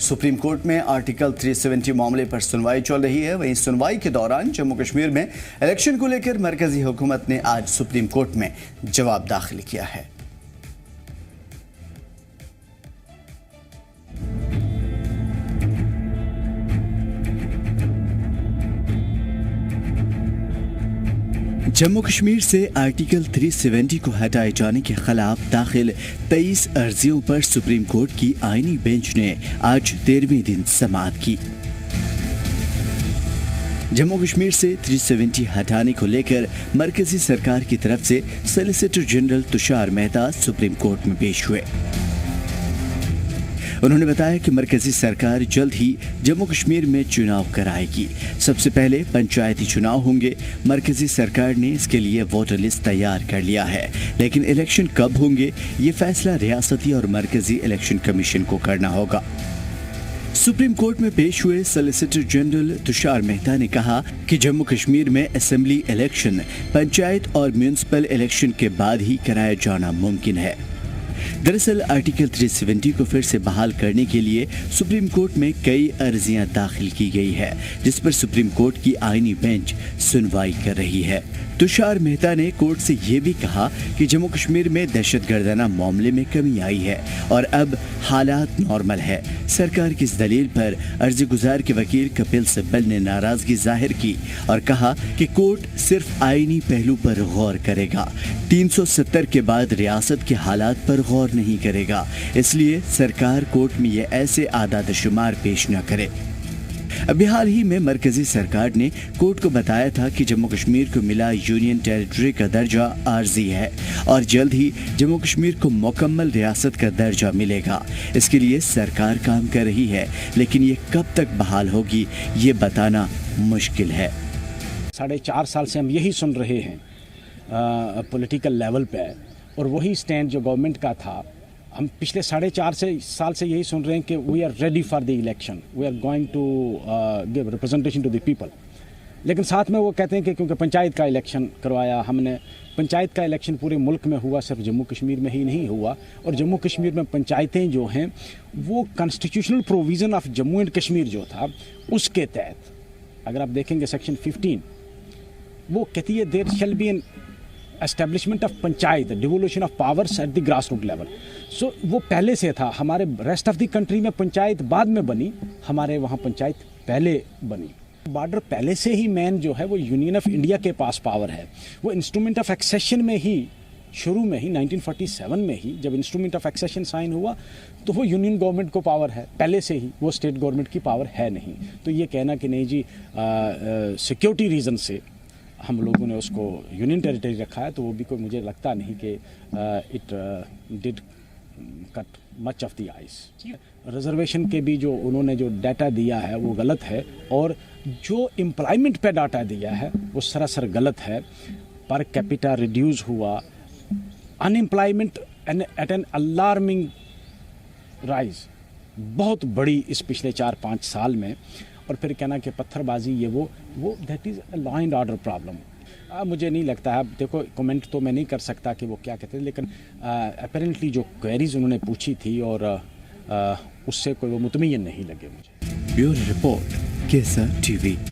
Supreme court में article 370 मामले पर सुनवाई चल रही है। वहीं सुनवाई के दौरान जम्मू कश्मीर में इलेक्शन को लेकर मरकजी हुकूमत ने आज सुप्रीम कोर्ट में जवाब दाखिल किया है। जम्मू कश्मीर से आर्टिकल 370 को हटाए जाने के खिलाफ दाखिल 23 अर्जियों पर सुप्रीम कोर्ट की आईनी बेंच ने आज 13वें दिन समाअत की। जम्मू कश्मीर से 370 हटाने को लेकर मरकजी सरकार की तरफ से solicitor general Tushar Mehta supreme court में पेश हुए। उन्होंने बताया कि मरकजी सरकार जल्द ही जम्मू कश्मीर में चुनाव कराएगी। सबसे पहले पंचायती चुनाव होंगे। मरकजी सरकार ने इसके लिए वोटर लिस्ट तैयार कर लिया है, लेकिन इलेक्शन कब होंगे ये फैसला रियासती और मरकजी इलेक्शन कमीशन को करना होगा। सुप्रीम कोर्ट में पेश हुए सॉलिसिटर जनरल तुषार मेहता ने कहा कि जम्मू कश्मीर में असेंबली इलेक्शन पंचायत और म्यूनिसिपल इलेक्शन के बाद ही कराया जाना मुमकिन है। दरअसल आर्टिकल 370 को फिर से बहाल करने के लिए सुप्रीम कोर्ट में कई अर्जियां दाखिल की गई है, जिस पर सुप्रीम कोर्ट की आईनी बेंच सुनवाई कर रही है। तुषार मेहता ने कोर्ट से ये भी कहा कि जम्मू कश्मीर में दहशतगर्दाना मामले में कमी आई है और अब हालात नॉर्मल है। सरकार की इस दलील पर अर्जी गुजार के वकील कपिल सिब्बल ने नाराजगी जाहिर की और कहा कि कोर्ट सिर्फ आईनी पहलू पर गौर करेगा, 370 के बाद रियासत के हालात पर गौर नहीं करेगा। इसलिए सरकार कोर्ट में ये ऐसे आदाद शुमार पेश न करे। अभी हाल ही में मरकजी सरकार ने कोर्ट को बताया था कि जम्मू कश्मीर को मिला यूनियन टेरिटरी का दर्जा आर्जी है और जल्द ही जम्मू कश्मीर को मुकम्मल रियासत का दर्जा मिलेगा। इसके लिए सरकार काम कर रही है, लेकिन ये कब तक बहाल होगी ये बताना मुश्किल है। 4.5 साल से हम यही सुन रहे हैं पॉलिटिकल लेवल पे, और वही स्टैंड जो गवर्नमेंट का था हम पिछले 4.5 साल से यही सुन रहे हैं कि we are ready for the election, we are going to give representation to the people. लेकिन साथ में वो कहते हैं कि क्योंकि पंचायत का इलेक्शन करवाया हमने, पंचायत का इलेक्शन पूरे मुल्क में हुआ, सिर्फ जम्मू कश्मीर में ही नहीं हुआ। और जम्मू कश्मीर में पंचायतें जो हैं वो constitutional provision of Jammu and Kashmir जो था उसके तहत अगर आप देखेंगे सेक्शन 15 वो कहती है there shall be an establishment of panchayat, devolution of powers at the grass root level. So वो पहले से था। हमारे रेस्ट ऑफ द कंट्री में पंचायत बाद में बनी, हमारे वहाँ पंचायत पहले बनी। बॉर्डर पहले से ही मैन जो है वो यूनियन ऑफ इंडिया के पास पावर है। वो इंस्ट्रूमेंट ऑफ एक्सेशन में ही शुरू में ही 1947 में ही जब इंस्ट्रूमेंट ऑफ एक्सेशन साइन हुआ तो वो यूनियन गवर्नमेंट को पावर है पहले से ही, वो स्टेट गवर्नमेंट की पावर है नहीं। तो ये कहना कि नहीं जी सिक्योरिटी रीज़न से हम लोगों ने उसको यूनियन टेरिटरी रखा है, तो वो भी कोई मुझे लगता नहीं कि it did cut much of the ice. Reservation के भी जो उन्होंने जो डाटा दिया है वो गलत है, और जो एम्प्लॉयमेंट पे डाटा दिया है वो सरासर गलत है। पर कैपिटा रिड्यूस हुआ, unemployment at an alarming rise, बहुत बड़ी इस पिछले 4-5 साल में। और फिर कहना कि पत्थरबाजी ये वो that is a law and order problem. मुझे नहीं लगता है, देखो कमेंट तो मैं नहीं कर सकता कि वो क्या कहते हैं, लेकिन अपेरेंटली जो क्वेरीज उन्होंने पूछी थी और उससे कोई वो मुतमईन नहीं लगे मुझे। ब्यूरो रिपोर्ट, केसर टीवी।